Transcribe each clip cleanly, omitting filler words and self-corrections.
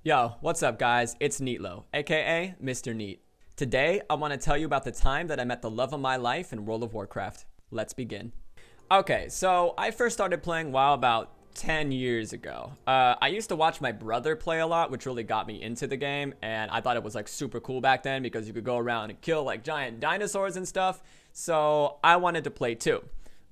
Yo, what's up guys? It's Neatlo, aka Mr. Neat. Today, I want to tell you about the time that I met the love of my life in World of Warcraft. Let's begin. Okay, so I first started playing WoW about 10 years ago. I used to watch my brother play a lot, which really got me into the game, and I thought it was like super cool back then because you could go around and kill like giant dinosaurs and stuff, so I wanted to play too.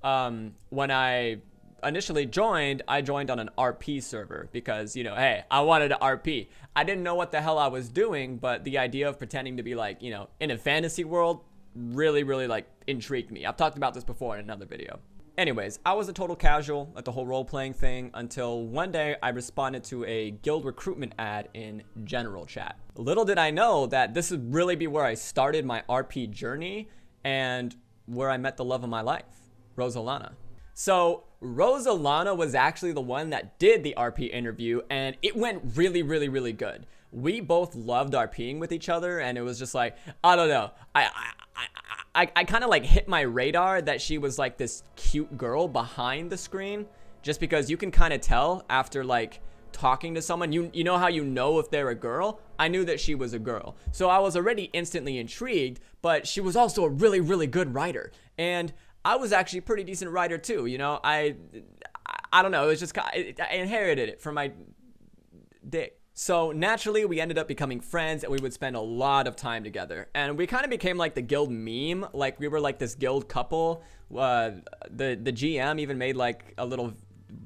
When I initially joined, I joined on an RP server because, you know, hey, I wanted to RP. I didn't know what the hell I was doing, but the idea of pretending to be like, you know, in a fantasy world really like intrigued me. I've talked about this before in another video. Anyways, I was a total casual at the whole role-playing thing until one day I responded to a guild recruitment ad in general chat. Little did I know that this would really be where I started my RP journey and where I met the love of my life, Rosalana. So Rosalana was actually the one that did the RP interview, and it went really good. We both loved RPing with each other, and it was just like, I don't know, I kind of like hit my radar that she was like this cute girl behind the screen, just because you can kind of tell after like talking to someone, you know how you know if they're a girl? I knew that she was a girl, so I was already instantly intrigued, but she was also a really good writer, and I was actually a pretty decent writer too, you know. I don't know, it was just I inherited it from my dick. So naturally we ended up becoming friends, and we would spend a lot of time together, and we kind of became like the guild meme. Like we were like this guild couple. The GM even made like a little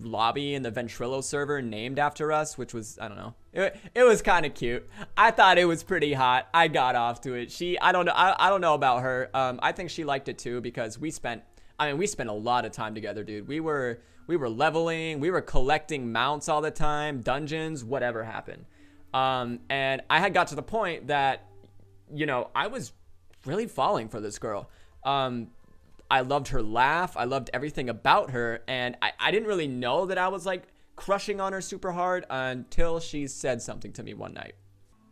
lobby in the Ventrilo server named after us, which was, I don't know, it was kind of cute. I thought it was pretty hot. I got off to it. I don't know, I don't know about her. I think she liked it too, because we spent a lot of time together, dude. We were leveling, we were collecting mounts all the time, dungeons, whatever happened. And I had got to the point that, you know, I was really falling for this girl. I loved her laugh. I loved everything about her. And I didn't really know that I was like crushing on her super hard until she said something to me one night.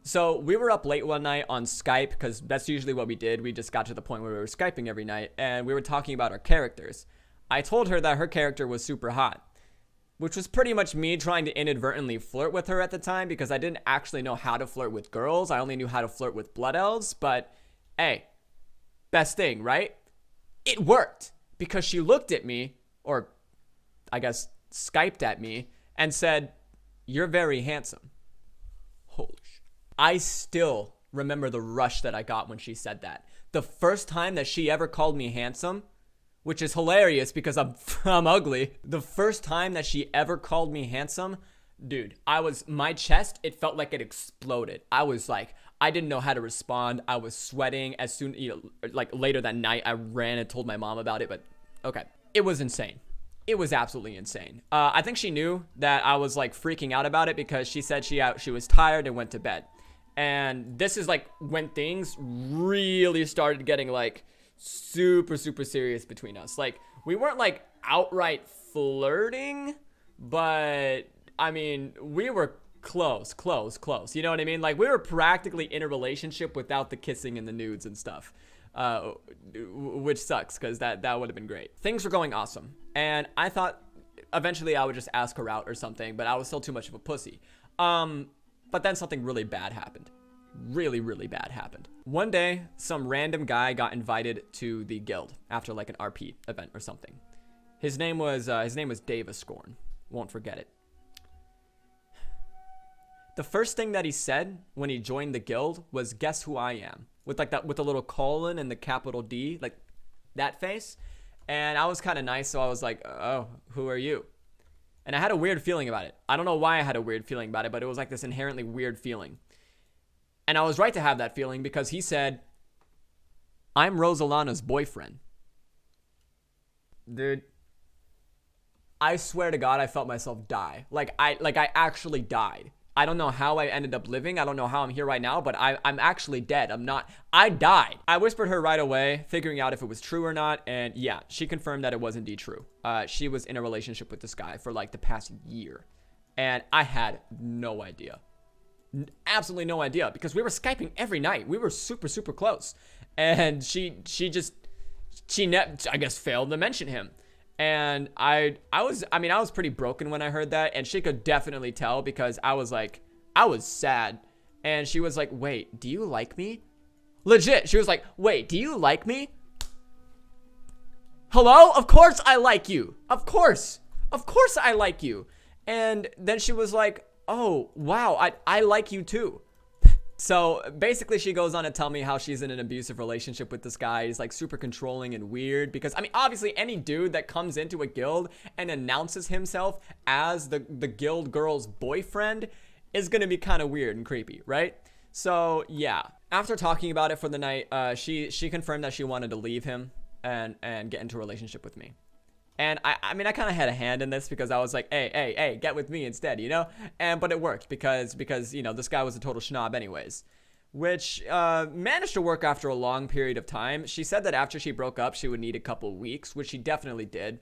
So we were up late one night on Skype, because that's usually what we did. We just got to the point where we were Skyping every night, and we were talking about our characters. I told her that her character was super hot, which was pretty much me trying to inadvertently flirt with her at the time, because I didn't actually know how to flirt with girls. I only knew how to flirt with blood elves, but hey, best thing, right? It worked, because she looked at me, or I guess Skyped at me, and said, "You're very handsome." Holy shit. I still remember the rush that I got when she said that. The first time that she ever called me handsome, which is hilarious because I'm ugly. The first time that she ever called me handsome, dude, my chest, it felt like it exploded. I was like, I didn't know how to respond. I was sweating. As soon, you know, like later that night, I ran and told my mom about it, but okay. It was insane. It was absolutely insane. I think she knew that I was like freaking out about it, because she said she was tired and went to bed. And this is like when things really started getting like super serious between us. Like we weren't like outright flirting, but I mean, we were close, you know what I mean? Like we were practically in a relationship without the kissing and the nudes and stuff, which sucks, because that would have been great. Things were going awesome, and I thought eventually I would just ask her out or something, but I was still too much of a pussy. But then something really bad happened. Really bad happened. One day, some random guy got invited to the guild after like an RP event or something. His name was Dave Scorn. Won't forget it. The first thing that he said when he joined the guild was, "Guess who I am?" With like that, with a little colon and the capital D, like that face. And I was kind of nice, so I was like, "Oh, who are you?" And I had a weird feeling about it. I don't know why I had a weird feeling about it, but it was like this inherently weird feeling. And I was right to have that feeling, because he said, "I'm Rosalana's boyfriend." Dude, I swear to God, I felt myself die. Like I actually died. I don't know how I ended up living. I don't know how I'm here right now, but I'm actually dead. I died. I whispered her right away, figuring out if it was true or not. And yeah, she confirmed that it was indeed true. She was in a relationship with this guy for like the past year. And I had no idea. Absolutely no idea, because we were Skyping every night. We were super close. And she I guess failed to mention him. And I was pretty broken when I heard that, and she could definitely tell, because I was like, I was sad. And she was like, wait, do you like me? Legit. She was like, wait, do you like me? Hello? Of course I like you. Of course I like you. And then she was like, oh, wow, I like you too. So basically she goes on to tell me how she's in an abusive relationship with this guy. He's like super controlling and weird because, I mean, obviously any dude that comes into a guild and announces himself as the guild girl's boyfriend is going to be kind of weird and creepy, right? So yeah, after talking about it for the night, she confirmed that she wanted to leave him and get into a relationship with me. And I mean, I kind of had a hand in this because I was like, hey, get with me instead, you know? But it worked because, you know, this guy was a total schnob anyways, which managed to work after a long period of time. She said that after she broke up, she would need a couple weeks, which she definitely did.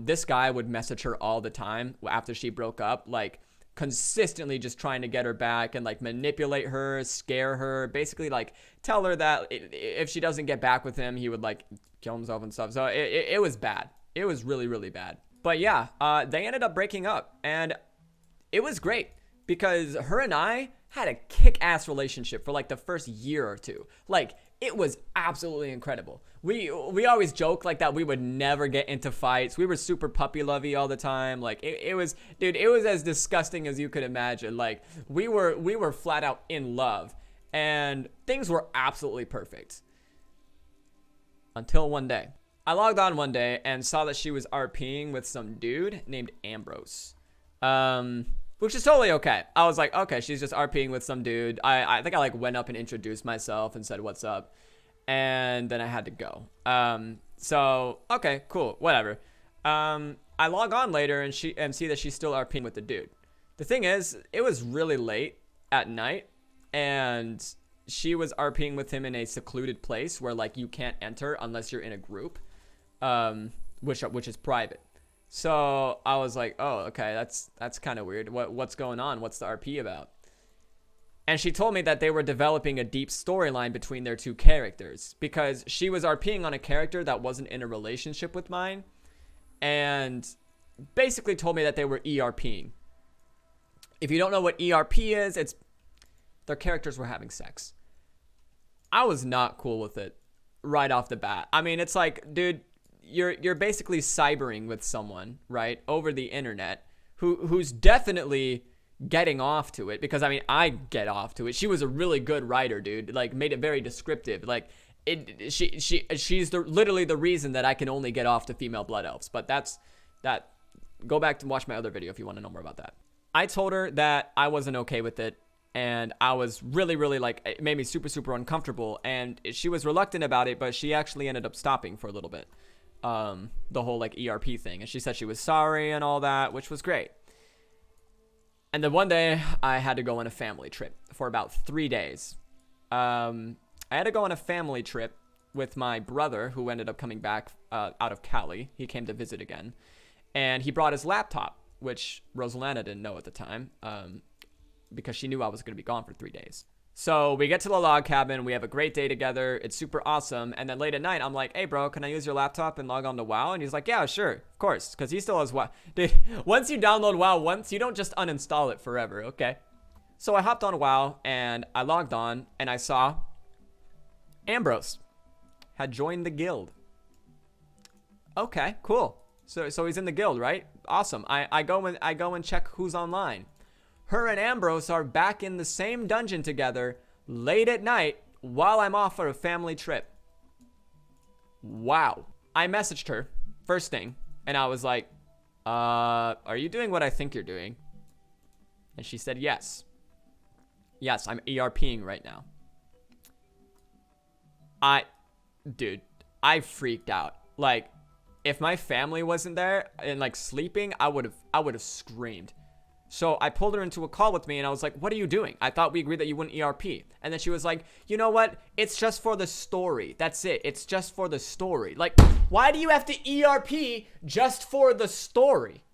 This guy would message her all the time after she broke up, like consistently just trying to get her back and like manipulate her, scare her, basically like tell her that if she doesn't get back with him, he would like kill himself and stuff. So it was bad. It was really, really bad. But yeah, they ended up breaking up. And it was great because her and I had a kick-ass relationship for like the first year or two. Like, it was absolutely incredible. We always joke like that we would never get into fights. We were super puppy-lovey all the time. Like, it was, dude, it was as disgusting as you could imagine. Like, we were flat out in love. And things were absolutely perfect. Until one day. I logged on one day and saw that she was RPing with some dude named Ambrose, which is totally okay. I was like, okay, she's just RPing with some dude. I think I like went up and introduced myself and said, what's up? And then I had to go. So, okay, cool, whatever. I log on later and see that she's still RPing with the dude. The thing is, it was really late at night and she was RPing with him in a secluded place where like you can't enter unless you're in a group. Which is private. So I was like, oh, okay, that's kind of weird. What's going on? What's the RP about? And she told me that they were developing a deep storyline between their two characters because she was RPing on a character that wasn't in a relationship with mine and basically told me that they were ERPing. If you don't know what ERP is, it's their characters were having sex. I was not cool with it right off the bat. I mean, it's like, dude, you're basically cybering with someone, right, over the internet who's definitely getting off to it because I mean, I get off to it. She was a really good writer, dude. Like made it very descriptive. Like she's literally the reason that I can only get off to female blood elves. But that go back and watch my other video if you want to know more about that. I told her that I wasn't okay with it. And I was really, really like, it made me super, super uncomfortable. And she was reluctant about it, but she actually ended up stopping for a little bit. The whole like ERP thing. And she said she was sorry and all that, which was great. And then one day I had to go on a family trip for about 3 days. I had to go on a family trip with my brother who ended up coming back out of Cali. He came to visit again. And he brought his laptop, which Rosalana didn't know at the time. Because she knew I was going to be gone for 3 days. So we get to the log cabin. We have a great day together. It's super awesome. And then late at night, I'm like, hey, bro, can I use your laptop and log on to WoW? And he's like, yeah, sure. Of course. Because he still has WoW. Dude, once you download WoW once, you don't just uninstall it forever. Okay. So I hopped on WoW and I logged on and I saw Ambrose had joined the guild. Okay, cool. So he's in the guild, right? Awesome. I go and check who's online. Her and Ambrose are back in the same dungeon together late at night while I'm off for a family trip. Wow. I messaged her first thing and I was like, are you doing what I think you're doing? And she said, yes. Yes, I'm ERPing right now. Dude, I freaked out. Like, if my family wasn't there and like sleeping, I would have screamed. So I pulled her into a call with me and I was like, what are you doing? I thought we agreed that you wouldn't ERP. And then she was like, you know what? It's just for the story. That's it. It's just for the story. Like, why do you have to ERP just for the story?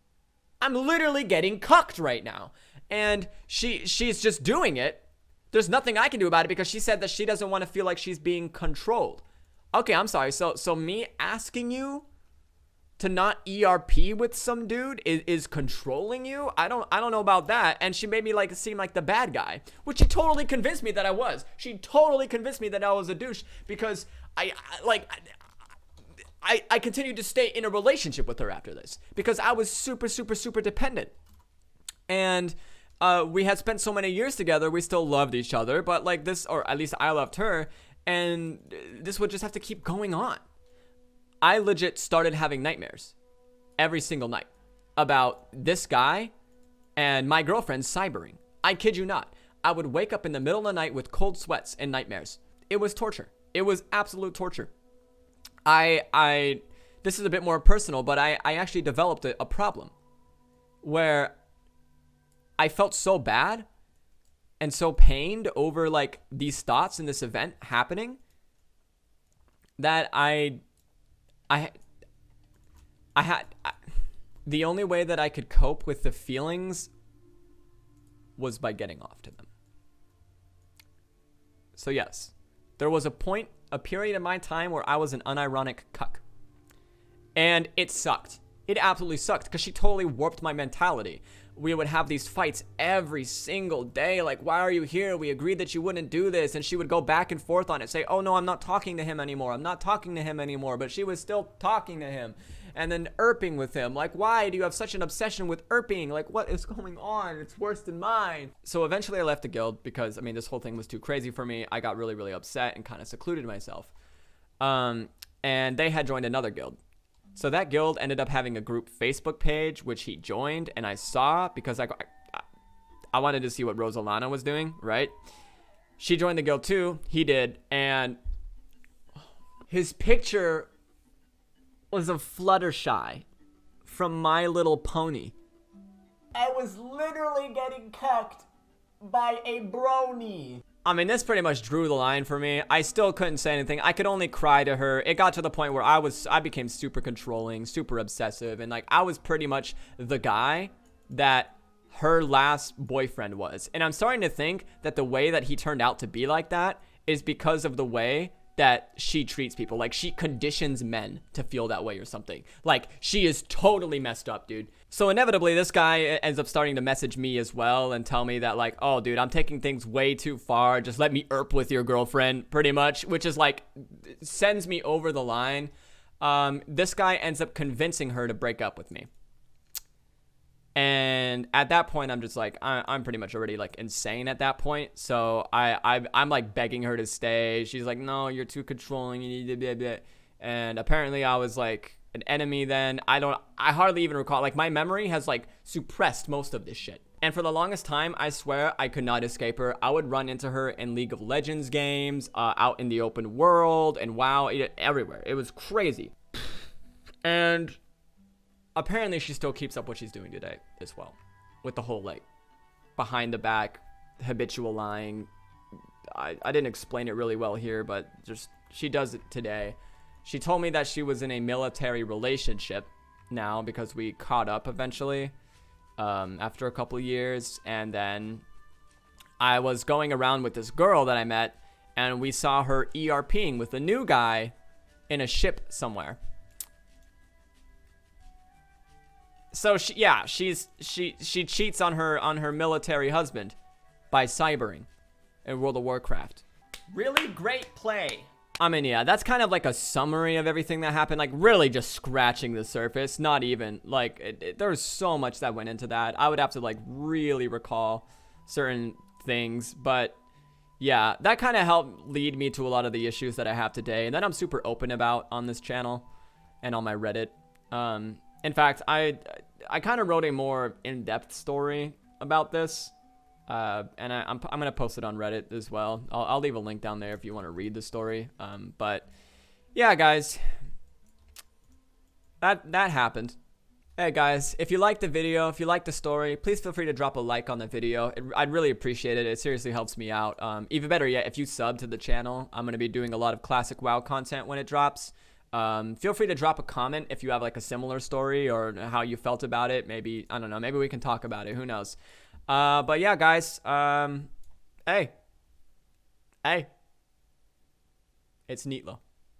I'm literally getting cucked right now. And she's just doing it. There's nothing I can do about it because she said that she doesn't want to feel like she's being controlled. Okay, I'm sorry. So me asking you to not ERP with some dude is controlling you. I don't know about that. And she made me like seem like the bad guy, which she totally convinced me that I was. She totally convinced me that I was a douche because I continued to stay in a relationship with her after this because I was super, super, super dependent. And we had spent so many years together, we still loved each other, but like this, or at least I loved her, and this would just have to keep going on. I legit started having nightmares every single night about this guy and my girlfriend cybering. I kid you not. I would wake up in the middle of the night with cold sweats and nightmares. It was torture. It was absolute torture. This is a bit more personal, but I actually developed a problem where I felt so bad and so pained over like these thoughts and this event happening that the only way that I could cope with the feelings was by getting off to them. So yes, there was a period in my time where I was an unironic cuck. And it sucked. It absolutely sucked because she totally warped my mentality. We would have these fights every single day. Like, why are you here? We agreed that you wouldn't do this. And she would go back and forth on it. Say, oh no, I'm not talking to him anymore. I'm not talking to him anymore. But she was still talking to him. And then erping with him. Like, why do you have such an obsession with erping? Like, what is going on? It's worse than mine. So eventually I left the guild because, I mean, this whole thing was too crazy for me. I got really, really upset and kind of secluded myself. And they had joined another guild. So that guild ended up having a group Facebook page, which he joined, and I saw because I wanted to see what Rosalana was doing, right? She joined the guild too. He did, and his picture was a Fluttershy from My Little Pony. I was literally getting cucked by a brony. I mean, this pretty much drew the line for me. I still couldn't say anything. I could only cry to her. It got to the point where I became super controlling, super obsessive, and like I was pretty much the guy that her last boyfriend was. And I'm starting to think that the way that he turned out to be like that is because of the way that she treats people. Like, she conditions men to feel that way or something. Like, she is totally messed up, dude. So inevitably, this guy ends up starting to message me as well and tell me that, like, oh, dude, I'm taking things way too far. Just let me erp with your girlfriend, pretty much, which is like, sends me over the line. This guy ends up convincing her to break up with me. And at that point, I'm just like, I'm pretty much already like insane at that point. So I'm like begging her to stay. She's like, no, you're too controlling. You need to blah, blah. And apparently I was like an enemy then. I hardly even recall. Like, my memory has like suppressed most of this shit. And for the longest time, I swear I could not escape her. I would run into her in League of Legends games, out in the open world, and WoW, everywhere. It was crazy. And apparently she still keeps up what she's doing today as well, with the whole like behind the back habitual lying. I didn't explain it really well here, but just she does it today. She told me that she was in a military relationship now because we caught up eventually after a couple years, and then I was going around with this girl that I met, and we saw her ERPing with a new guy in a ship somewhere. So she cheats on her military husband by cybering in World of Warcraft. Really great play. I mean, yeah, that's kind of like a summary of everything that happened. Like, really just scratching the surface. Not even like there's so much that went into that. I would have to like really recall certain things, but yeah, that kind of helped lead me to a lot of the issues that I have today, and that I'm super open about on this channel and on my Reddit. In fact, I kind of wrote a more in-depth story about this, and I'm gonna post it on Reddit as well. I'll leave a link down there if you want to read the story. But yeah, guys, that happened. Hey guys, if you liked the video, if you liked the story, please feel free to drop a like on the video. I'd really appreciate it. It seriously helps me out. Even better yet, if you sub to the channel, I'm gonna be doing a lot of classic WoW content when it drops. Feel free to drop a comment if you have like a similar story or how you felt about it. Maybe, I don't know, maybe we can talk about it. Who knows? But yeah, guys, hey, it's Neatlo.